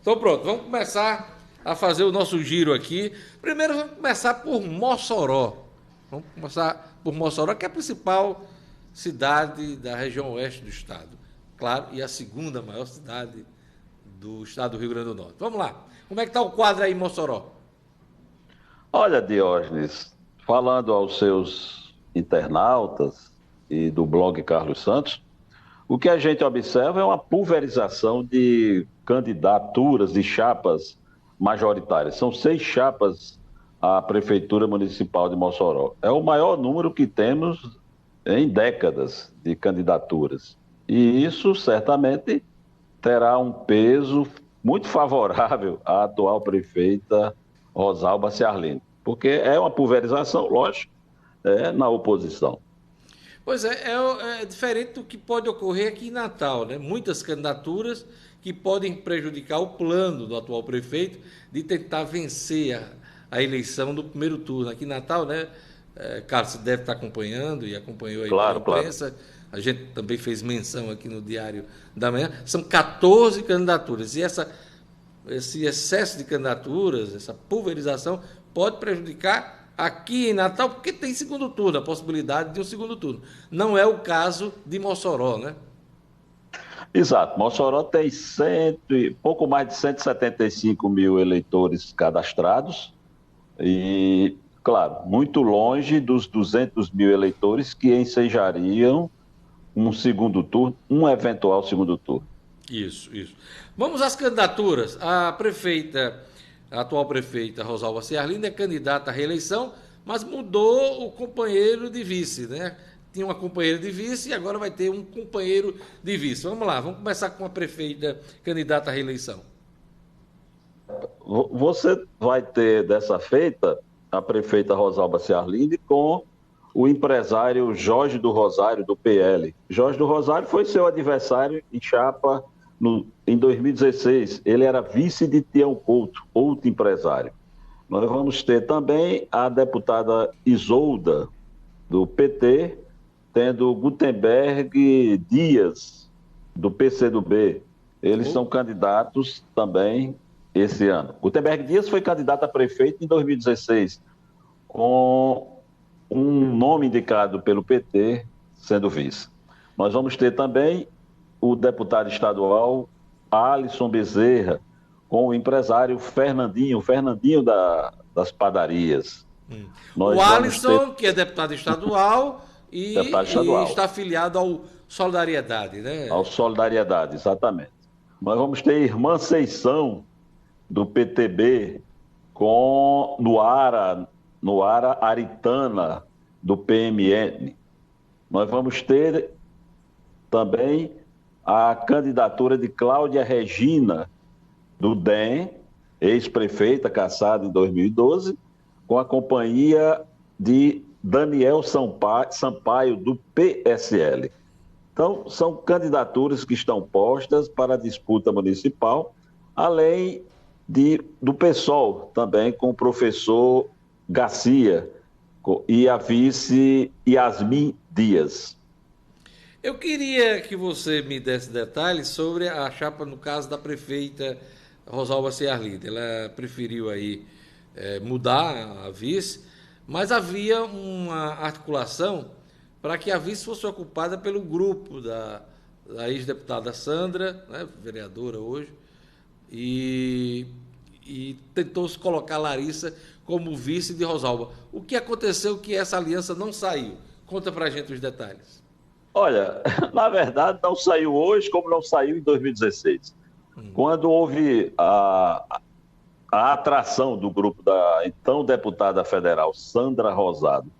Então pronto, vamos começar a fazer o nosso giro aqui. Primeiro vamos começar por Mossoró. Vamos começar por Mossoró, que é a principal cidade da região oeste do estado. Claro, e a segunda maior cidade do estado do Rio Grande do Norte. Vamos lá. Como é que está o quadro aí em Mossoró? Olha, Diógenes, falando aos seus internautas e do blog Carlos Santos, o que a gente observa é uma pulverização de candidaturas, de chapas majoritárias. São 6 chapas à Prefeitura Municipal de Mossoró. É o maior número que temos em décadas de candidaturas. E isso certamente terá um peso muito favorável à atual prefeita Rosalba Ciarline, porque é uma pulverização, lógico, na oposição. Pois é diferente do que pode ocorrer aqui em Natal, né? Muitas candidaturas que podem prejudicar o plano do atual prefeito de tentar vencer a eleição do primeiro turno. Aqui em Natal, né? Carlos, você deve estar acompanhando e acompanhou aí pela Claro, claro. imprensa. A gente também fez menção aqui no Diário da Manhã. São 14 candidaturas. E esse excesso de candidaturas, essa pulverização, pode prejudicar aqui em Natal, porque tem segundo turno, a possibilidade de um segundo turno. Não é o caso de Mossoró, né? Exato. Mossoró tem pouco mais de 175 mil eleitores cadastrados e, claro, muito longe dos 200 mil eleitores que ensejariam um segundo turno, um eventual segundo turno. Isso, isso. Vamos às candidaturas. A atual prefeita Rosalba Ciarline é candidata à reeleição, mas mudou o companheiro de vice, né? Tinha uma companheira de vice e agora vai ter um companheiro de vice. Vamos lá, vamos começar com a prefeita candidata à reeleição. Você vai ter dessa feita a prefeita Rosalba Ciarline com o empresário Jorge do Rosário, do PL. Jorge do Rosário foi seu adversário em chapa em 2016. Ele era vice de Tião Couto, outro empresário. Nós vamos ter também a deputada Isolda, do PT, tendo Gutenberg Dias, do PCdoB. Eles Oh, são candidatos também esse ano. Gutenberg Dias foi candidato a prefeito em 2016, com um nome indicado pelo PT sendo vice. Nós vamos ter também o deputado estadual Alisson Bezerra, com o empresário Fernandinho, das padarias. o Nós vamos ter Alisson, que é deputado estadual deputado e estadual, está afiliado ao Solidariedade, ao né? Solidariedade, exatamente. Nós vamos ter Irmã Seição, do PTB, com Noara Aritana, do PMN. Nós vamos ter também a candidatura de Cláudia Regina, do DEM, ex-prefeita, cassada em 2012, com a companhia de Daniel Sampaio, do PSL. Então, são candidaturas que estão postas para a disputa municipal, além do PSOL, também com o professor Garcia e a vice Yasmin Dias. Eu queria que você me desse detalhes sobre a chapa, no caso da prefeita Rosalba Ciarline. Ela preferiu aí mudar a vice, mas havia uma articulação para que a vice fosse ocupada pelo grupo da ex-deputada Sandra, né, vereadora hoje, e, e tentou-se colocar Larissa como vice de Rosalba. O que aconteceu que essa aliança não saiu? Conta pra gente os detalhes. Olha, na verdade, não saiu hoje como não saiu em 2016. Quando houve a atração do grupo da então deputada federal Sandra Rosado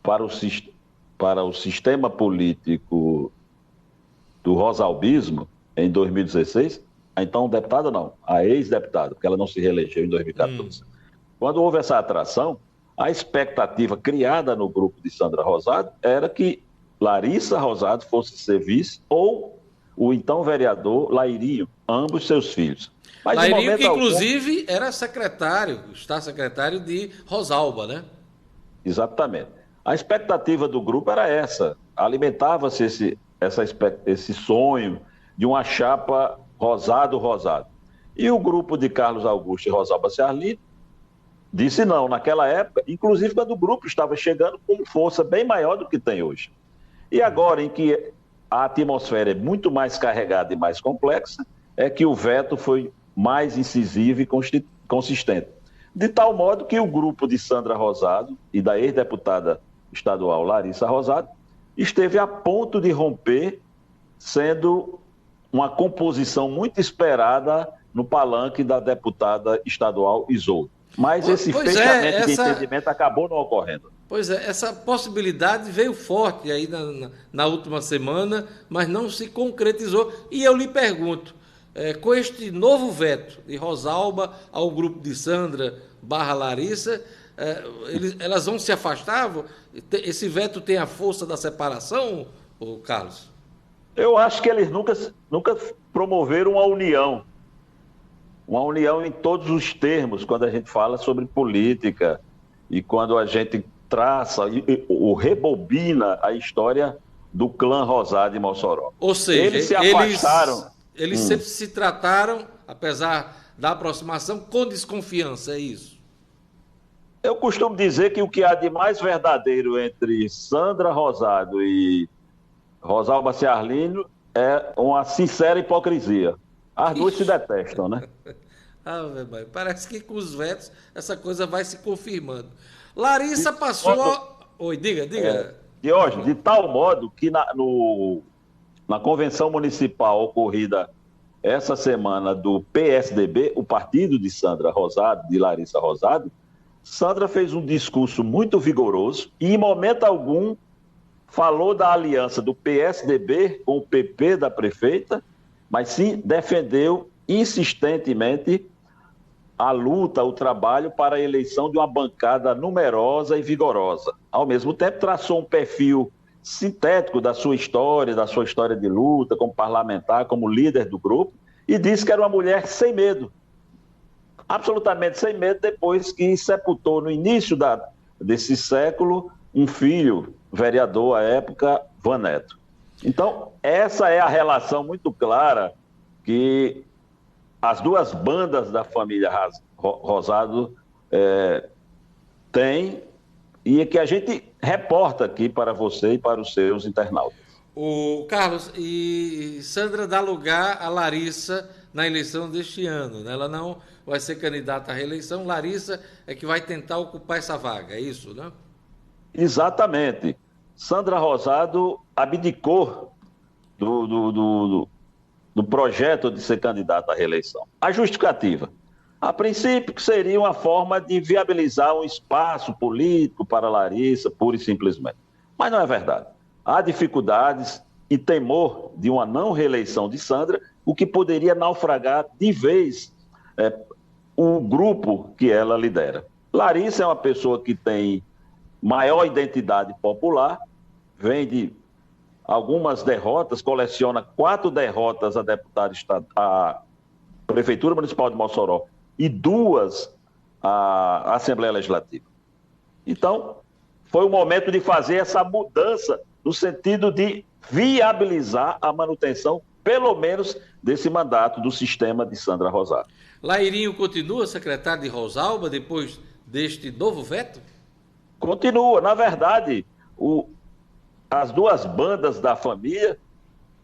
para o sistema político do rosalbismo em 2016, a então deputada não, a ex-deputada, porque ela não se reelegeu em 2014. Quando houve essa atração, a expectativa criada no grupo de Sandra Rosado era que Larissa Rosado fosse ser vice ou o então vereador Lairinho, ambos seus filhos. Mas de Lairinho, que momento algum, inclusive era secretário, está secretário de Rosalba, né? exatamente. A expectativa do grupo era essa, alimentava-se esse sonho de uma chapa Rosado-Rosado. E o grupo de Carlos Augusto e Rosalba Ciarlini disse não, naquela época, inclusive quando o grupo estava chegando com força bem maior do que tem hoje. E agora, em que a atmosfera é muito mais carregada e mais complexa, é que o veto foi mais incisivo e consistente. De tal modo que o grupo de Sandra Rosado e da ex-deputada estadual Larissa Rosado esteve a ponto de romper, sendo uma composição muito esperada no palanque da deputada estadual Isolda. Mas esse fechamento de entendimento acabou não ocorrendo. Pois é, essa possibilidade veio forte aí na última semana, mas não se concretizou. E eu lhe pergunto, com este novo veto de Rosalba ao grupo de Sandra / Larissa, elas vão se afastar? Esse veto tem a força da separação, Carlos? Eu acho que eles nunca promoveram uma união em todos os termos, quando a gente fala sobre política e quando a gente traça ou rebobina a história do clã Rosado de Mossoró. Ou seja, eles se afastaram. Eles sempre se trataram, apesar da aproximação, com desconfiança, é isso? Eu costumo dizer que o que há de mais verdadeiro entre Sandra Rosado e Rosalba Ciarlini é uma sincera hipocrisia. As duas se detestam, né? Parece que com os vetos essa coisa vai se confirmando. Larissa passou... Oi, diga. Diógenes, de tal modo que na convenção municipal ocorrida essa semana do PSDB, o partido de Sandra Rosado, de Larissa Rosado, Sandra fez um discurso muito vigoroso e, em momento algum, falou da aliança do PSDB com o PP da prefeita, mas sim defendeu insistentemente a luta, o trabalho para a eleição de uma bancada numerosa e vigorosa. Ao mesmo tempo, traçou um perfil sintético da sua história de luta como parlamentar, como líder do grupo, e disse que era uma mulher sem medo, absolutamente sem medo, depois que sepultou no início desse século um filho, vereador à época, Vaneto. Então, essa é a relação muito clara que as duas bandas da família Rosado têm e que a gente reporta aqui para você e para os seus internautas. O Carlos, e Sandra dá lugar a Larissa na eleição deste ano, né? Ela não vai ser candidata à reeleição, Larissa é que vai tentar ocupar essa vaga, é isso, né? Exatamente. Sandra Rosado abdicou do projeto de ser candidata à reeleição. A justificativa, a princípio, que seria uma forma de viabilizar um espaço político para Larissa, pura e simplesmente. Mas não é verdade. Há dificuldades e temor de uma não reeleição de Sandra, o que poderia naufragar de vez o grupo que ela lidera. Larissa é uma pessoa que tem maior identidade popular, vem de algumas derrotas, coleciona 4 derrotas a deputada à Prefeitura Municipal de Mossoró e 2 à Assembleia Legislativa. Então, foi o momento de fazer essa mudança no sentido de viabilizar a manutenção, pelo menos, desse mandato do sistema de Sandra Rosado. Lairinho continua secretário de Rosalba depois deste novo veto? Continua. Na verdade, as duas bandas da família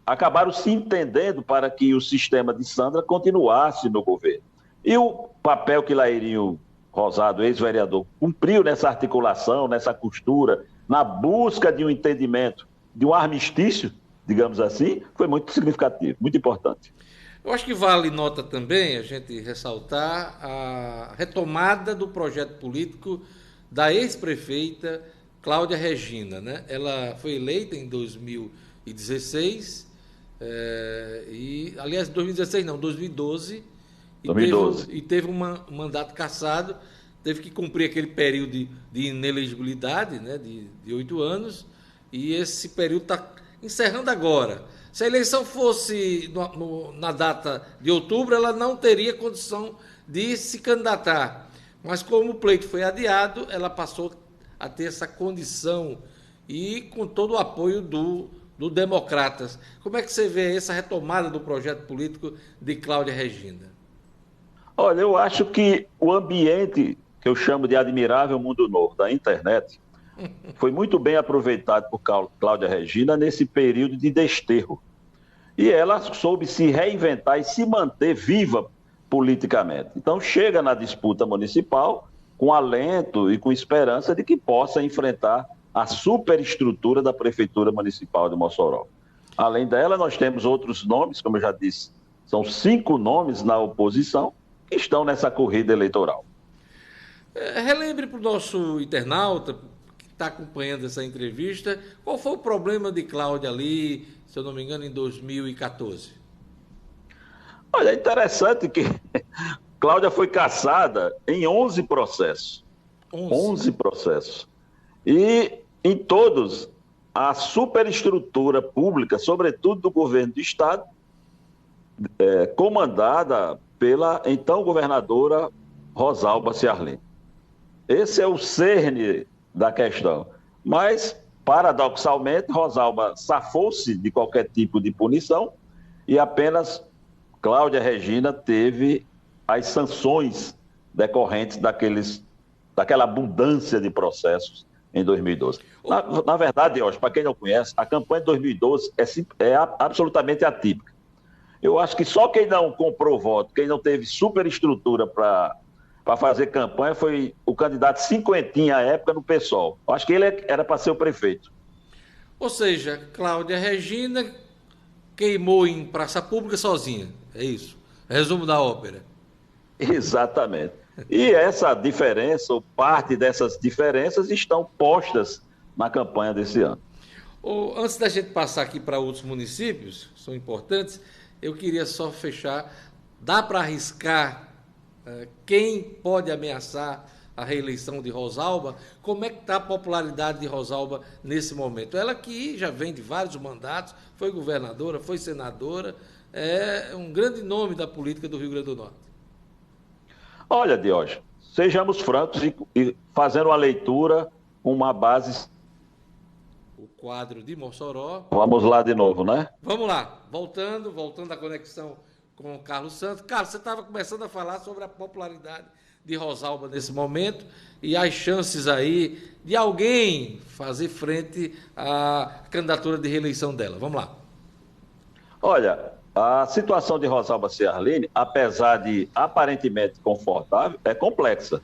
acabaram se entendendo para que o sistema de Sandra continuasse no governo. E o papel que Lairinho Rosado, ex-vereador, cumpriu nessa articulação, nessa costura, na busca de um entendimento, de um armistício, digamos assim, foi muito significativo, muito importante. Eu acho que vale nota também a gente ressaltar a retomada do projeto político da ex-prefeita Cláudia Regina, né? Ela foi eleita em 2016, aliás, 2016 não, 2012, e teve um mandato cassado, teve que cumprir aquele período de inelegibilidade, né, de 8 anos, e esse período está encerrando agora. Se a eleição fosse na data de outubro, ela não teria condição de se candidatar. Mas como o pleito foi adiado, ela passou a ter essa condição e com todo o apoio do Democratas. Como é que você vê essa retomada do projeto político de Cláudia Regina? Olha, eu acho que o ambiente que eu chamo de admirável mundo novo da internet foi muito bem aproveitado por Cláudia Regina nesse período de desterro. E ela soube se reinventar e se manter viva politicamente. Então, chega na disputa municipal com alento e com esperança de que possa enfrentar a superestrutura da Prefeitura Municipal de Mossoró. Além dela, nós temos outros nomes, como eu já disse, são 5 nomes na oposição que estão nessa corrida eleitoral. Relembre para o nosso internauta que está acompanhando essa entrevista, qual foi o problema de Cláudia ali, se eu não me engano, em 2014? Olha, é interessante que Cláudia foi cassada em 11 processos. 11 processos. E em todos, a superestrutura pública, sobretudo do governo do Estado, comandada pela então governadora Rosalba Ciarline. Esse é o cerne da questão. Mas, paradoxalmente, Rosalba safou-se de qualquer tipo de punição e apenas Cláudia Regina teve as sanções decorrentes daquela abundância de processos em 2012. Na verdade, para quem não conhece, a campanha de 2012 é absolutamente atípica. Eu acho que só quem não comprou voto, quem não teve superestrutura para fazer campanha foi o candidato cinquentinha à época no PSOL. Eu acho que ele era para ser o prefeito. Ou seja, Cláudia Regina queimou em praça pública sozinha. É isso. Resumo da ópera. Exatamente. E essa diferença, ou parte dessas diferenças, estão postas na campanha desse ano. Antes da gente passar aqui para outros municípios, que são importantes, eu queria só fechar. Dá para arriscar quem pode ameaçar a reeleição de Rosalba? Como é que está a popularidade de Rosalba nesse momento? Ela que já vem de vários mandatos, foi governadora, foi senadora, é um grande nome da política do Rio Grande do Norte. Olha, Diógenes, sejamos francos e fazendo uma leitura com uma base... O quadro de Mossoró. Vamos lá de novo, né? Vamos lá, voltando à conexão com o Carlos Santos. Carlos, você estava começando a falar sobre a popularidade de Rosalba nesse momento e as chances aí de alguém fazer frente à candidatura de reeleição dela. Vamos lá. Olha, a situação de Rosalba Ciarline, apesar de aparentemente confortável, é complexa.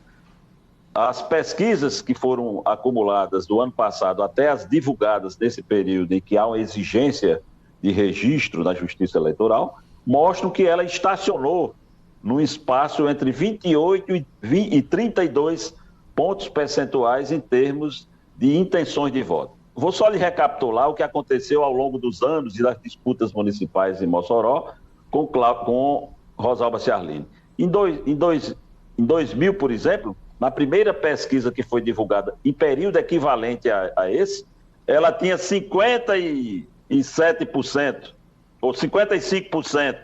As pesquisas que foram acumuladas do ano passado até as divulgadas nesse período em que há uma exigência de registro na Justiça Eleitoral, mostram que ela estacionou num espaço entre 28 e 32 pontos percentuais em termos de intenções de voto. Vou só lhe recapitular o que aconteceu ao longo dos anos e das disputas municipais em Mossoró com Rosalba Ciarline. Em 2000, por exemplo, na primeira pesquisa que foi divulgada em período equivalente a esse, ela tinha 57% ou 55%.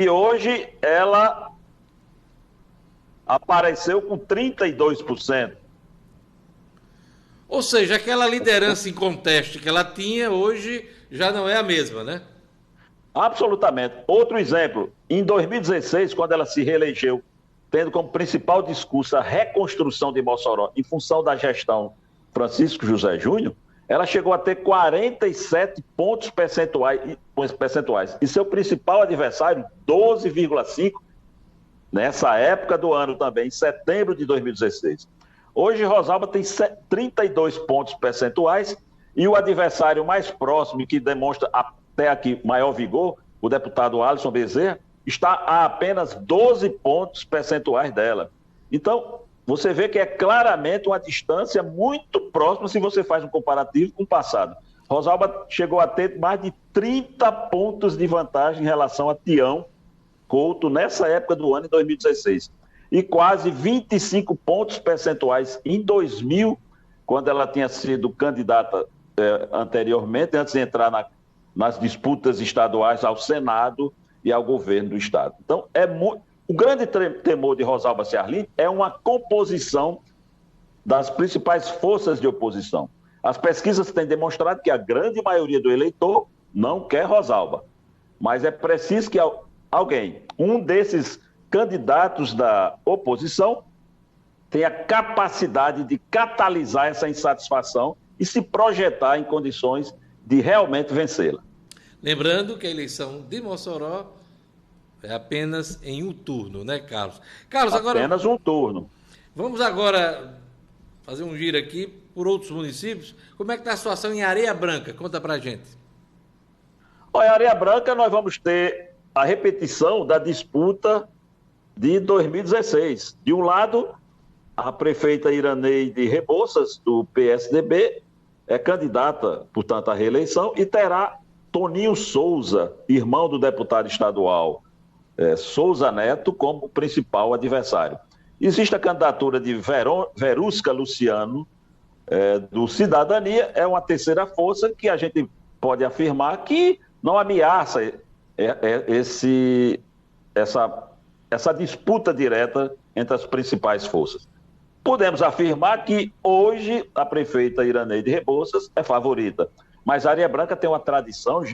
E hoje ela apareceu com 32%. Ou seja, aquela liderança em conteste que ela tinha, hoje já não é a mesma, né? Absolutamente. Outro exemplo, em 2016, quando ela se reelegeu, tendo como principal discurso a reconstrução de Mossoró em função da gestão Francisco José Júnior, ela chegou a ter 47 pontos percentuais. E seu principal adversário, 12,5%, nessa época do ano também, em setembro de 2016. Hoje, Rosalba tem 32 pontos percentuais e o adversário mais próximo, que demonstra até aqui maior vigor, o deputado Alisson Bezerra, está a apenas 12 pontos percentuais dela. Então, você vê que é claramente uma distância muito próxima se você faz um comparativo com o passado. Rosalba chegou a ter mais de 30 pontos de vantagem em relação a Tião Couto nessa época do ano, em 2016. E quase 25 pontos percentuais em 2000, quando ela tinha sido candidata anteriormente, antes de entrar nas disputas estaduais ao Senado e ao governo do Estado. Então, o grande temor de Rosalba Ciarline é uma composição das principais forças de oposição. As pesquisas têm demonstrado que a grande maioria do eleitor não quer Rosalba, mas é preciso que alguém, um desses candidatos da oposição têm a capacidade de catalisar essa insatisfação e se projetar em condições de realmente vencê-la. Lembrando que a eleição de Mossoró é apenas em um turno, né, Carlos? Carlos, agora... Apenas um turno. Vamos agora fazer um giro aqui por outros municípios. Como é que está a situação em Areia Branca? Conta pra gente. Olha, em Areia Branca nós vamos ter a repetição da disputa de 2016. De um lado, a prefeita Iraneide Rebouças, do PSDB, é candidata, portanto, à reeleição, e terá Toninho Souza, irmão do deputado estadual Souza Neto, como principal adversário. Existe a candidatura de Verusca Luciano, do Cidadania, é uma terceira força que a gente pode afirmar que não ameaça essa disputa direta entre as principais forças. Podemos afirmar que hoje a prefeita Iraneide Rebouças é favorita, mas a Areia Branca tem uma tradição,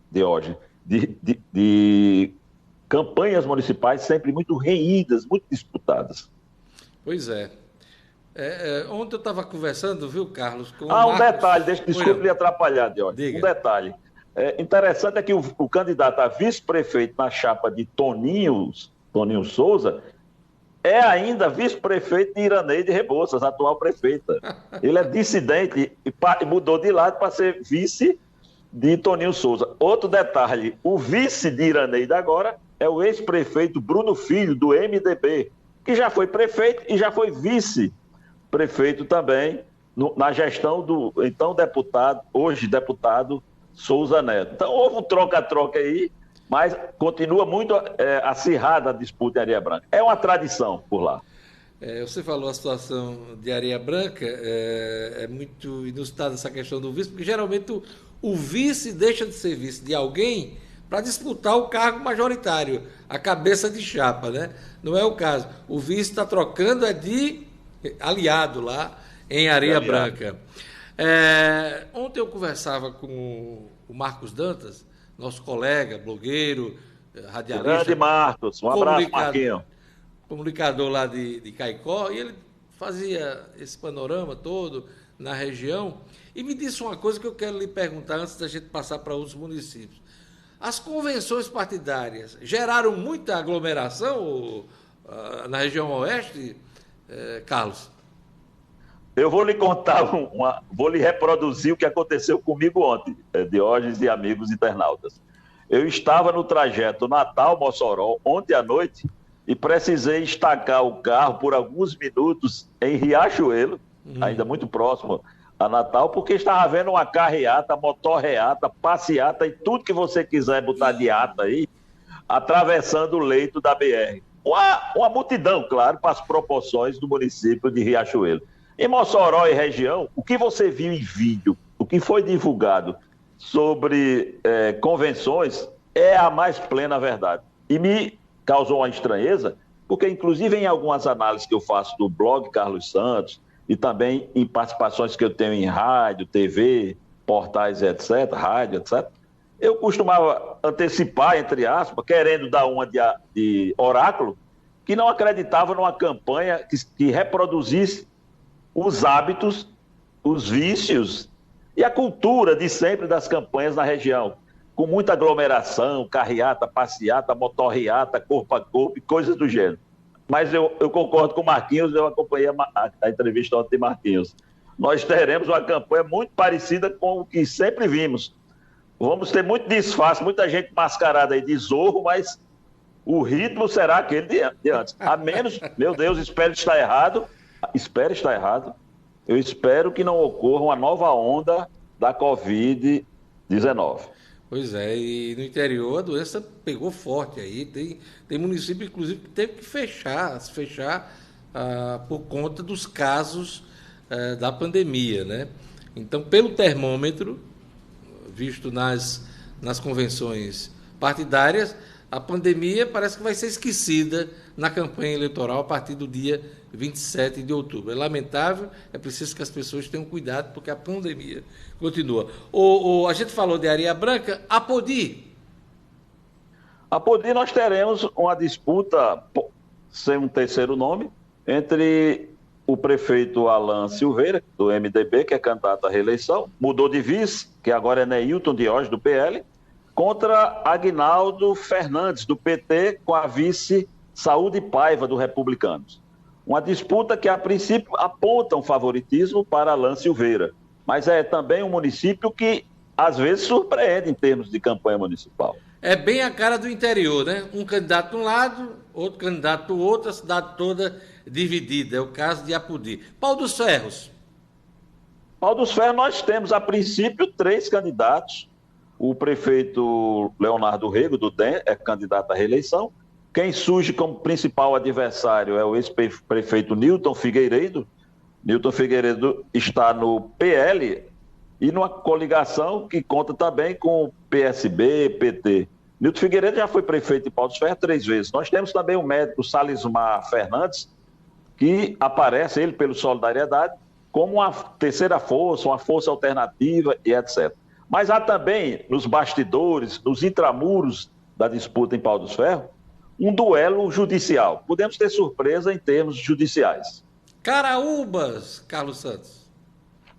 Diógenes, de campanhas municipais sempre muito renhidas, muito disputadas. Pois é. Ontem eu estava conversando, viu, Carlos? Com um detalhe, desculpe lhe atrapalhar, Diógenes. Diga. Um detalhe. Interessante é que o candidato a vice-prefeito na chapa de Toninho Souza é ainda vice-prefeito de Iraneide Rebouças, atual prefeita. Ele é dissidente e mudou de lado para ser vice de Toninho Souza. Outro detalhe, o vice de Iraneide agora é o ex-prefeito Bruno Filho, do MDB, que já foi prefeito e já foi vice-prefeito também na gestão do então deputado, hoje deputado, Souza Neto. Então houve um troca-troca aí, mas continua muito acirrada a disputa em Areia Branca. É uma tradição por lá. Você falou a situação de Areia Branca, é muito inusitada essa questão do vice, porque geralmente o vice deixa de ser vice de alguém para disputar o cargo majoritário, a cabeça de chapa, né? Não é o caso. O vice está trocando de aliado lá em Areia Branca. Ontem eu conversava com o Marcos Dantas, nosso colega, blogueiro, radialista. Grande Marcos, um abraço, Marquinhos. Comunicador lá de Caicó, e ele fazia esse panorama todo na região, e me disse uma coisa que eu quero lhe perguntar antes da gente passar para outros municípios. As convenções partidárias geraram muita aglomeração na região oeste, Carlos? Eu vou lhe contar, vou lhe reproduzir o que aconteceu comigo ontem, Diógenes e amigos internautas. Eu estava no trajeto Natal-Mossoró ontem à noite e precisei estacar o carro por alguns minutos em Riachuelo, ainda muito próximo a Natal, porque estava havendo uma carreata, motorreata, passeata e tudo que você quiser botar de ata aí, atravessando o leito da BR. Uma multidão, claro, para as proporções do município de Riachuelo. Em Mossoró e região, o que você viu em vídeo, o que foi divulgado sobre convenções é a mais plena verdade. E me causou uma estranheza, porque inclusive em algumas análises que eu faço do blog Carlos Santos e também em participações que eu tenho em rádio, TV, portais, etc., rádio, etc., eu costumava antecipar, entre aspas, querendo dar uma de oráculo, que não acreditava numa campanha que reproduzisse os hábitos, os vícios e a cultura de sempre das campanhas na região, com muita aglomeração, carreata, passeata, motorreata, corpo a corpo e coisas do gênero. Mas eu concordo com o Marquinhos, eu acompanhei a entrevista ontem de Marquinhos. Nós teremos uma campanha muito parecida com o que sempre vimos. Vamos ter muito disfarce, muita gente mascarada aí de zorro, mas o ritmo será aquele de antes. A menos, meu Deus, espero estar errado, eu espero que não ocorra uma nova onda da Covid-19. Pois é, e no interior a doença pegou forte aí, tem município, inclusive, que teve que se fechar por conta dos casos da pandemia, né? Então, pelo termômetro, visto nas convenções partidárias, a pandemia parece que vai ser esquecida na campanha eleitoral a partir do dia 27 de outubro. É lamentável, é preciso que as pessoas tenham cuidado, porque a pandemia continua. A gente falou de Areia Branca, Apodi. A Podir nós teremos uma disputa, sem um terceiro nome, entre o prefeito Alan Silveira, do MDB, que é candidato à reeleição, mudou de vice, que agora é Neilton Diógenes, do PL, contra Aguinaldo Fernandes, do PT, com a vice Saúde Paiva, do Republicanos. Uma disputa que, a princípio, aponta um favoritismo para Alan Silveira, mas é também um município que, às vezes, surpreende em termos de campanha municipal. É bem a cara do interior, né? Um candidato de um lado, outro candidato do outro, a cidade toda dividida. É o caso de Apodi. Pau dos Ferros. Pau dos Ferros, nós temos, a princípio, 3 candidatos. O prefeito Leonardo Rego, do DEM, é candidato à reeleição. Quem surge como principal adversário é o ex-prefeito Nilton Figueiredo. Nilton Figueiredo está no PL e numa coligação que conta também com PSB, PT. Nilton Figueiredo já foi prefeito de Pau dos Ferros 3 vezes. Nós temos também o médico Salismar Fernandes, que aparece, ele pelo Solidariedade, como uma terceira força, uma força alternativa e etc. Mas há também, nos bastidores, nos intramuros da disputa em Pau dos Ferros, um duelo judicial. Podemos ter surpresa em termos judiciais. Caraúbas, Carlos Santos.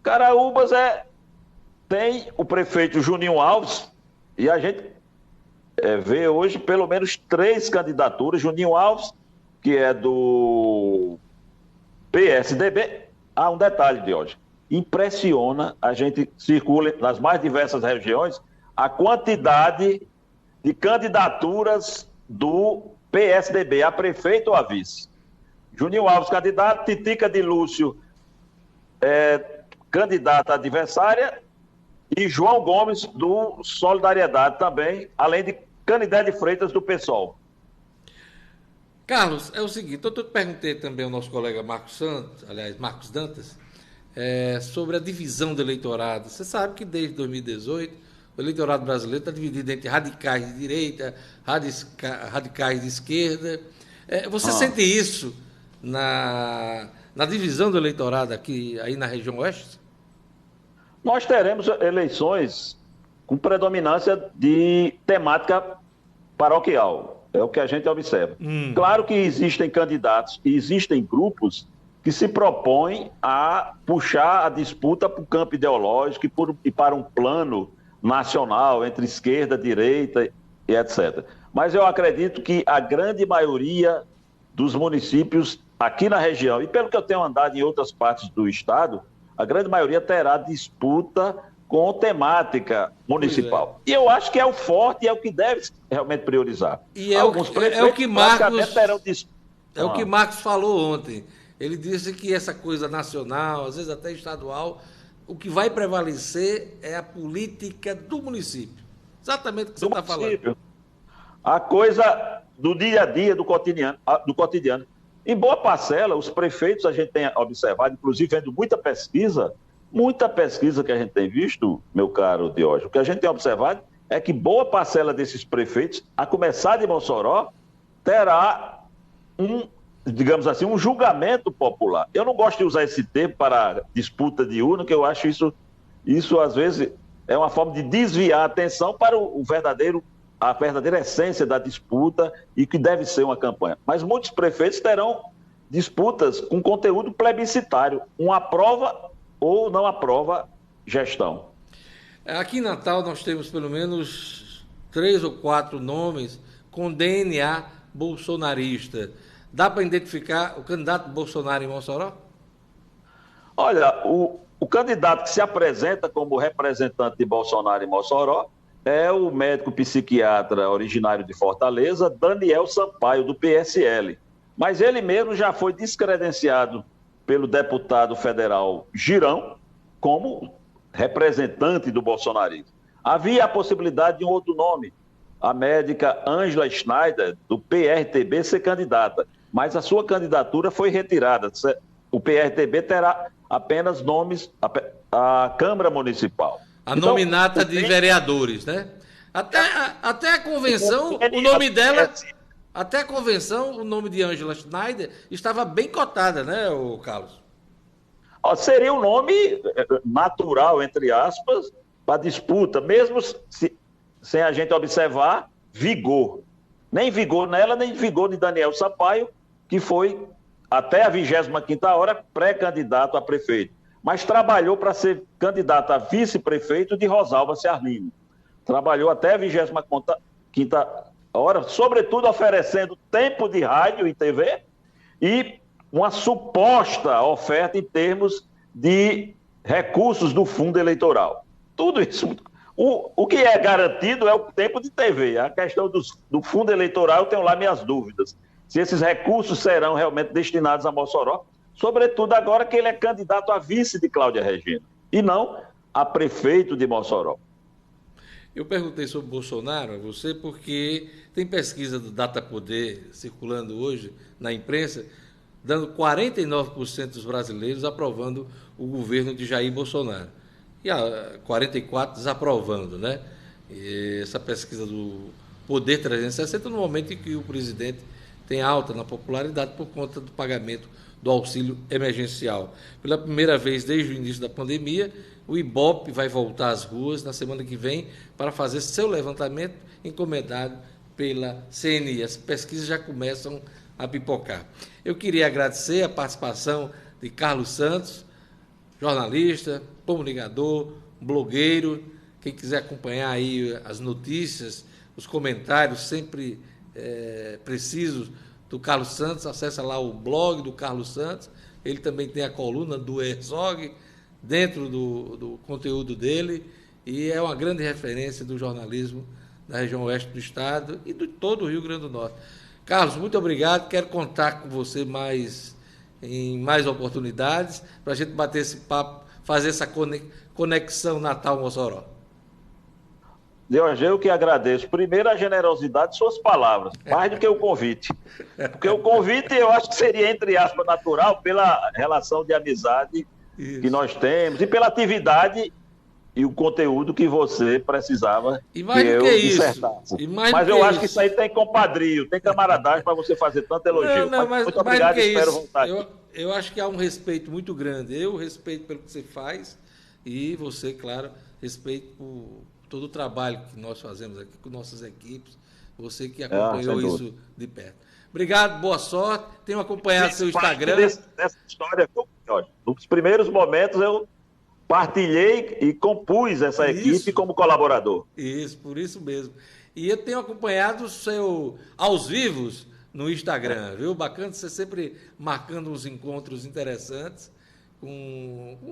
Caraúbas tem o prefeito Juninho Alves, e a gente vê hoje pelo menos 3 candidaturas. Juninho Alves, que é do PSDB. Um detalhe de hoje. Impressiona, a gente circula nas mais diversas regiões, a quantidade de candidaturas do PSDB, a prefeito ou a vice. Juninho Alves, candidato, Titica de Lúcio, candidata adversária, e João Gomes, do Solidariedade também, além de Canidé de Freitas, do PSOL. Carlos, é o seguinte, eu perguntei também ao nosso colega Marcos Dantas, sobre a divisão do eleitorado. Você sabe que desde 2018 o eleitorado brasileiro está dividido entre radicais de direita, radicais de esquerda. Você sente isso na divisão do eleitorado aí na região oeste? Nós teremos eleições com predominância de temática paroquial. É o que a gente observa. Claro que existem candidatos e existem grupos que se propõem a puxar a disputa para o campo ideológico e para um plano nacional entre esquerda, direita e etc. Mas eu acredito que a grande maioria dos municípios aqui na região, e pelo que eu tenho andado em outras partes do estado, a grande maioria terá disputa com temática municipal. E eu acho que é o forte e é o que deve realmente priorizar. E alguns prefeitos o que Marcos terão disputa. O que Marcos falou ontem. Ele disse que essa coisa nacional, às vezes até estadual, o que vai prevalecer é a política do município. Exatamente o que você está falando. A coisa do dia a dia, do cotidiano. Em boa parcela, os prefeitos, a gente tem observado, inclusive vendo muita pesquisa que a gente tem visto, meu caro Diógenes, o que a gente tem observado é que boa parcela desses prefeitos, a começar de Mossoró, terá digamos assim, um julgamento popular. Eu não gosto de usar esse termo para disputa de urna, que eu acho isso às vezes é uma forma de desviar a atenção para a verdadeira essência da disputa e que deve ser uma campanha. Mas muitos prefeitos terão disputas com conteúdo plebiscitário, um aprova ou não aprova gestão. Aqui em Natal nós temos pelo menos 3 ou 4 nomes com DNA bolsonarista. Dá para identificar o candidato Bolsonaro em Mossoró? Olha, o candidato que se apresenta como representante de Bolsonaro em Mossoró é o médico psiquiatra originário de Fortaleza, Daniel Sampaio, do PSL. Mas ele mesmo já foi descredenciado pelo deputado federal Girão como representante do bolsonarismo. Havia a possibilidade de um outro nome, a médica Ângela Schneider, do PRTB, ser candidata, mas a sua candidatura foi retirada. O PRTB terá apenas nomes à Câmara Municipal. A nominata de vereadores, né? Até a convenção, o nome dela... Até a convenção, o nome de Ângela Schneider estava bem cotada, né, Carlos? Seria um nome natural, entre aspas, para disputa, mesmo sem a gente observar vigor. Nem vigor nela, nem vigor de Daniel Sampaio, que foi, até a 25ª hora, pré-candidato a prefeito. Mas trabalhou para ser candidato a vice-prefeito de Rosalba Ciarlini. Trabalhou até a 25ª hora, sobretudo oferecendo tempo de rádio e TV e uma suposta oferta em termos de recursos do fundo eleitoral. Tudo isso. O que é garantido é o tempo de TV. A questão do fundo eleitoral, eu tenho lá minhas dúvidas. Se esses recursos serão realmente destinados a Mossoró, sobretudo agora que ele é candidato a vice de Cláudia Regina, e não a prefeito de Mossoró. Eu perguntei sobre Bolsonaro a você porque tem pesquisa do Datapoder circulando hoje na imprensa, dando 49% dos brasileiros aprovando o governo de Jair Bolsonaro. E a 44% desaprovando, né? E essa pesquisa do Poder 360, no momento em que o presidente tem alta na popularidade por conta do pagamento do auxílio emergencial. Pela primeira vez desde o início da pandemia, o IBOPE vai voltar às ruas na semana que vem para fazer seu levantamento encomendado pela CNI. As pesquisas já começam a pipocar. Eu queria agradecer a participação de Carlos Santos, jornalista, comunicador, blogueiro. Quem quiser acompanhar aí as notícias, os comentários sempre precisos do Carlos Santos, acessa lá o blog do Carlos Santos. Ele também tem a coluna do Herzog dentro do conteúdo dele e é uma grande referência do jornalismo da região oeste do estado e de todo o Rio Grande do Norte. Carlos, muito obrigado. Quero contar com você em mais oportunidades para a gente bater esse papo, fazer essa conexão Natal-Mossoró. Deus, eu que agradeço. Primeiro, a generosidade de suas palavras, mais do que o convite. Porque o convite, eu acho que seria, entre aspas, natural pela relação de amizade que nós temos e pela atividade e o conteúdo que você precisava que eu dissertasse. Mas eu acho que isso aí tem compadrio, tem camaradagem para você fazer tanto elogio. Mas muito obrigado e espero voltar aqui. Eu acho que há um respeito muito grande. Eu respeito pelo que você faz e você, claro, respeito por todo o trabalho que nós fazemos aqui com nossas equipes, você que acompanhou isso de perto. Obrigado, boa sorte. Tenho acompanhado seu Instagram. Dessa história, nos primeiros momentos eu partilhei e compus essa equipe como colaborador. Isso, por isso mesmo. E eu tenho acompanhado o seu aos vivos no Instagram, viu? Bacana você sempre marcando uns encontros interessantes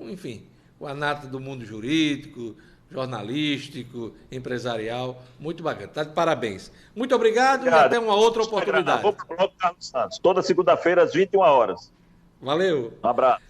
enfim, com a nata do mundo jurídico, jornalístico, empresarial, muito bacana. Está de parabéns. Muito obrigado e até uma outra oportunidade. Vou para o Bloco Carlos Santos, toda segunda-feira às 21 horas. Valeu. Um abraço.